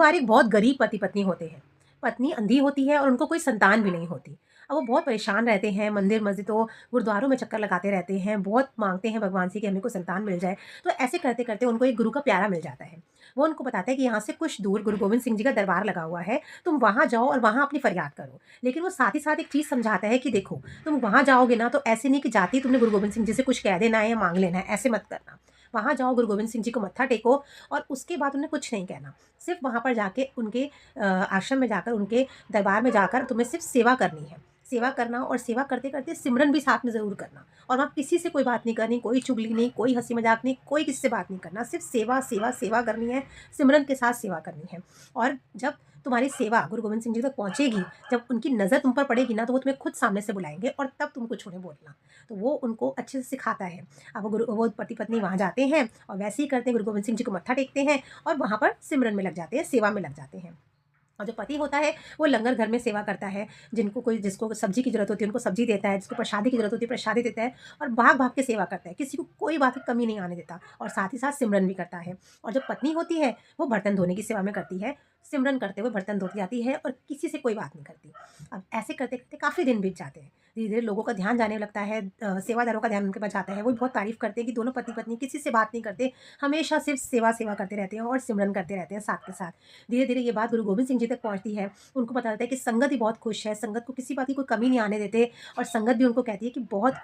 बार एक बहुत गरीब पति पत्नी होते हैं। पत्नी अंधी होती है और उनको कोई संतान भी नहीं होती। अब वो बहुत परेशान रहते हैं, मंदिर मस्जिदों गुरुद्वारों में चक्कर लगाते रहते हैं, बहुत मांगते हैं भगवान से कि हमें कोई संतान मिल जाए। तो ऐसे करते करते उनको एक गुरु का प्यारा मिल जाता है। वो उनको बताता है कि यहाँ से कुछ दूर गुरु गोविंद सिंह जी का दरबार लगा हुआ है, तुम वहाँ जाओ और वहाँ अपनी फरियाद करो। लेकिन वो साथ ही साथ एक चीज़ समझाता है कि देखो, तुम वहाँ जाओगे ना तो ऐसे नहीं कि जाते ही तुमने गुरु गोविंद सिंह जी से कुछ कह देना है या मांग लेना है, ऐसे मत करना। वहाँ जाओ, गुरु गोविंद सिंह जी को मत्था टेको और उसके बाद उन्हें कुछ नहीं कहना। सिर्फ वहाँ पर जाके उनके आश्रम में जाकर, उनके दरबार में जाकर तुम्हें सिर्फ सेवा करनी है। सेवा करना और सेवा करते करते सिमरन भी साथ में ज़रूर करना। और वहाँ किसी से कोई बात नहीं करनी, कोई चुगली नहीं, कोई हंसी मजाक नहीं, कोई किसी से बात नहीं करना। सिर्फ सेवा सेवा सेवा करनी है, सिमरन के साथ सेवा करनी है। और जब तुम्हारी सेवा गुरु गोविंद सिंह जी तक पहुँचेगी, जब उनकी नज़र तुम पर पड़ेगी ना, तो वो तुम्हें खुद सामने से बुलाएंगे और तब तुम कुछ उन्हें बोलना। तो वो उनको अच्छे से सिखाता है। अब वो पति पत्नी वहाँ जाते हैं और वैसे ही करते हैं, गुरु गोविंद सिंह जी को मत्था टेकते हैं और वहाँ पर सिमरन में लग जाते हैं, सेवा में लग जाते हैं। और जो पति होता है वो लंगर घर में सेवा करता है। जिसको सब्जी की ज़रूरत होती है उनको सब्जी देता है, जिसको प्रसादी की ज़रूरत होती है प्रसादी देता है और भाग-भाग के सेवा करता है। किसी को कोई बात की कमी नहीं आने देता और साथ ही साथ सिमरन भी करता है। और जो पत्नी होती है वो बर्तन धोने की सेवा में करती है, सिमरन करते हुए बर्तन धोती जाती है और किसी से कोई बात नहीं करती। अब ऐसे करते-करते काफ़ी दिन बीत जाते हैं। धीरे-धीरे लोगों का ध्यान जाने लगता है, सेवादारों का ध्यान उनके पास जाता है। वो बहुत तारीफ़ करते हैं कि दोनों पति-पत्नी किसी से बात नहीं करते, हमेशा सिर्फ़ सेवा करते रहते हैं और सिमरन करते रहते हैं साथ के साथ। धीरे-धीरे ये बात गुरु गोविंद सिंह जी तक पहुँचती है। उनको पता चलता है कि संगत ही बहुत खुश है, संगत को किसी बात की कोई कमी नहीं आने देते और संगत भी उनको कहती है कि बहुत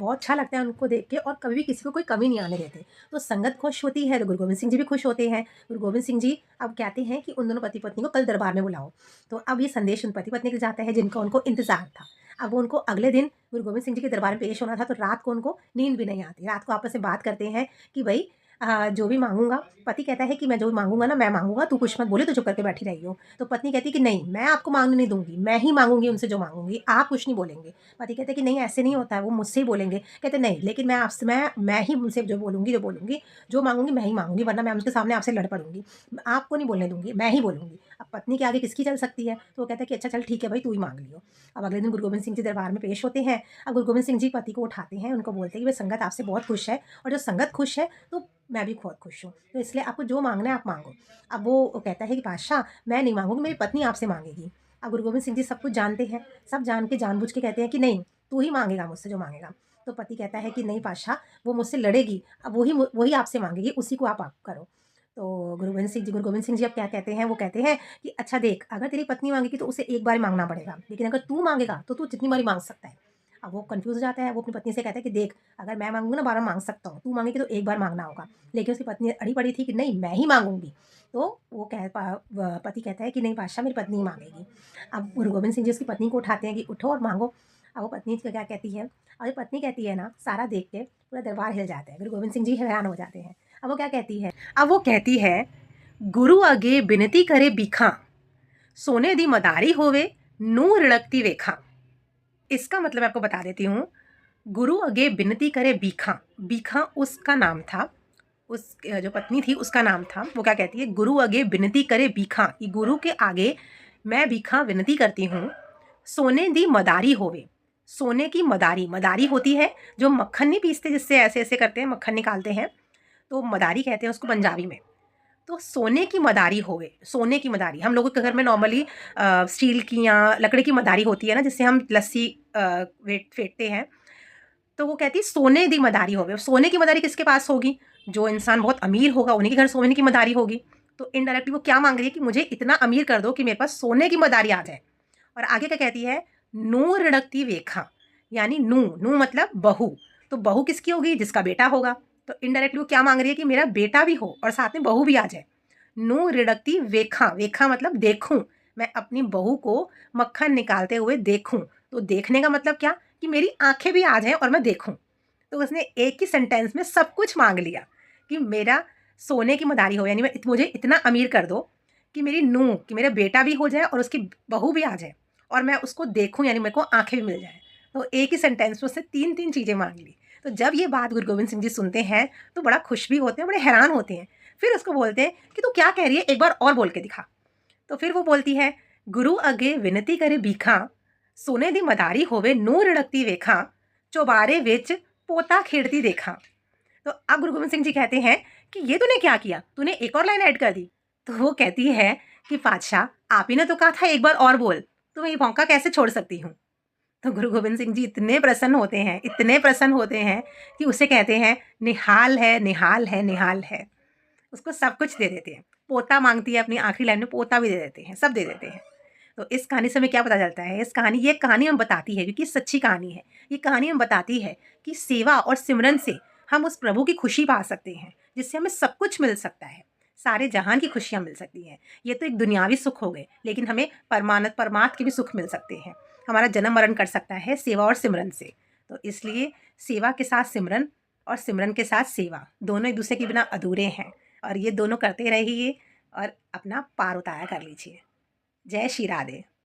अच्छा लगता है उनको देख के और कभी भी किसी को कोई कमी नहीं आने देते। तो संगत खुश होती है तो गुरु गोविंद सिंह जी भी खुश होते हैं। गुरु गोविंद सिंह जी अब कहते हैं कि उन दोनों पति-पत्नी को कल दरबार में बुलाओ। तो अब ये संदेश उन पति-पत्नी को जाता है जिनका उनको इंतज़ार था। अब वो उनको अगले दिन गुरु गोविंद सिंह जी के दरबार में पेश होना था, तो रात को उनको नींद भी नहीं आती। रात को आपस में बात करते हैं कि भई जो भी माँगूँगा, पति कहता है कि मैं जो भी माँगूँगा ना मैं माँगूँगा, तू कुछ मत बोले, तू चुप करके बैठी रही हो। तो पत्नी कहती है कि नहीं, मैं आपको माँगने नहीं दूँगी, मैं ही माँगूँगी उनसे जो माँगूँगी, आप कुछ नहीं बोलेंगे। पति कहते हैं कि नहीं ऐसे नहीं होता है, वो मुझसे ही बोलेंगे। कहते नहीं, लेकिन मैं ही उनसे जो बोलूँगी, जो माँगूँगी मैं ही माँगूँगी, वरना मैं उनके सामने आपसे लड़ पड़ूँगी। आपको नहीं बोलने दूँगी, मैं ही बोलूँगी। अब पत्नी के आगे किसकी चल सकती है? तो वो कहता है कि अच्छा चल ठीक है भाई, तू ही माँग लियो। अब अगले दिन गुरु गोविंद सिंह जी दरबार में पेश होते हैं। अब गुरु गोविंद सिंह जी पति को उठाते हैं, उनको बोलते हैं कि भई संगत आपसे बहुत खुश है और जो संगत खुश है तो मैं भी बहुत खुश हूँ। तो इसलिए आपको जो माँगना है आप माँगो। अब वो कहता है कि बादशाह मैं नहीं माँगूँगी, मेरी पत्नी आपसे माँगेगी। अब गुरु गोविंद सिंह जी सब कुछ जानते हैं, सब जान के जानबूझ के कहते हैं कि नहीं, तू ही माँगेगा मुझसे जो माँगेगा। तो पति कहता है कि नहीं बादशाह, वो मुझसे लड़ेगी, अब वही आपसे माँगेगी, उसी को आप करो। तो गुरु गोविंद सिंह जी अब क्या कहते हैं, वो कहते हैं कि अच्छा देख, अगर तेरी पत्नी माँगेगी तो उसे एक बार माँगना पड़ेगा, लेकिन अगर तू माँगेगा तो तू जितनी बारी माँग सकता है। अब वो कन्फ्यूज़ हो जाता है, वो अपनी पत्नी से कहता है कि देख, अगर मैं माँगूँगा ना बार-बार माँग सकता हूँ, तू माँगेगी तो एक बार माँगना होगा। लेकिन उसकी पत्नी अड़ी पड़ी थी कि नहीं मैं ही माँगूँगी। तो वो कह पा व पति कहता है कि नहीं बादशाह मेरी पत्नी ही माँगेगी। अब गुरु गोविंद सिंह जी उसकी पत्नी को उठाते हैं कि उठो और माँगो। अब वो पत्नी क्या कहती है, और जो पत्नी कहती है ना, सारा देख के पूरा दरबार हिल जाता है। गुरु गोविंद सिंह जी हैरान हो जाते हैं। अब वो क्या कहती है, अब वो कहती है, गुरु अगे बिनती करे बिखां, सोने दी मदारी होवे, नूं रिड़कती वेखां। इसका मतलब मैं आपको बता देती हूँ। गुरु अगे बिनती करे बीखा, बीखा उसका नाम था, उस जो पत्नी थी उसका नाम था। वो क्या कहती है, गुरु अगे बिनती करे बीखा, ये गुरु के आगे मैं बीखा विनती करती हूँ, सोने दी मदारी होवे। सोने की मदारी, मदारी होती है जो मक्खन नहीं पीसते जिससे ऐसे ऐसे करते हैं मक्खन निकालते हैं, तो मदारी कहते हैं उसको पंजाबी में। तो सोने की मदारी होवे, सोने की मदारी हम लोगों के घर में नॉर्मली स्टील की या लकड़ी की मदारी होती है ना, जिससे हम लस्सी फेंटते हैं। तो वो कहती है सोने दी मदारी होवे। अब सोने की मदारी किसके पास होगी? जो इंसान बहुत अमीर होगा उन्हीं के घर सोने की मदारी होगी। तो इनडायरेक्टली वो क्या माँग रही है कि मुझे इतना अमीर कर दो कि मेरे पास सोने की मदारी आ जाए। और आगे क्या कहती है, नूं रिड़कती वेखा, यानी नूं मतलब बहू। तो बहू किसकी होगी? जिसका बेटा होगा। तो इनडायरेक्टली वो क्या माँग रही है कि मेरा बेटा भी हो और साथ में बहू भी आ जाए। नूं रिड़कती वेखा, वेखा मतलब देखूं, मैं अपनी बहू को मक्खन निकालते हुए देखूं। तो देखने का मतलब क्या कि मेरी आंखें भी आ जाएं और मैं देखूं। तो उसने एक ही सेंटेंस में सब कुछ मांग लिया कि मेरा सोने की मदारी हो, यानी मुझे इतना अमीर कर दो कि मेरी नूं, कि मेरा बेटा भी हो जाए और उसकी बहू भी आ जाए और मैं उसको देखूं, यानी मेरे को आंखें भी मिल जाए। तो एक ही सेंटेंस में उसने तीन तीन चीज़ें मांग ली। तो जब ये बात गुरु गोविंद सिंह जी सुनते हैं तो बड़ा खुश भी होते हैं, बड़े हैरान होते हैं। फिर उसको बोलते हैं कि तू क्या कह रही है, एक बार और बोल के दिखा। तो फिर वो बोलती है, गुरु अगे विनती करे भीखा, सोने दी मदारी होवे नूं रिड़कती वेखा, चौबारे विच पोता खेड़ती देखा। तो अब गुरु गोविंद सिंह जी कहते हैं कि ये तूने क्या किया, तूने एक और लाइन ऐड कर दी। तो वो कहती है कि पातशाह, आप ही ने तो कहा था एक बार और बोल, तो मैं ये मौका कैसे छोड़ सकती हूँ। तो गुरु गोबिंद सिंह जी इतने प्रसन्न होते हैं, इतने प्रसन्न होते हैं कि उसे कहते हैं, निहाल है, निहाल है, निहाल है। उसको सब कुछ दे देते हैं। पोता माँगती है अपनी आखिरी लाइन में, पोता भी दे देते हैं, सब दे देते हैं। तो इस कहानी से हमें क्या पता चलता है, ये कहानी हमें बताती है, क्योंकि ये सच्ची कहानी है। ये कहानी हमें बताती है कि सेवा और सिमरन से हम उस प्रभु की खुशी पा सकते हैं, जिससे हमें सब कुछ मिल सकता है। सारे जहान की खुशियाँ मिल सकती हैं। ये तो एक दुनियावी सुख हो गए, लेकिन हमें परमार्थ के भी सुख मिल सकते हैं। हमारा जन्म-मरण कर सकता है सेवा और सिमरन से। तो इसलिए सेवा के साथ सिमरन और सिमरन के साथ सेवा, दोनों एक दूसरे के बिना अधूरे हैं, और ये दोनों करते रहिए और अपना पार उतारा कर लीजिए। जय श्री राधे।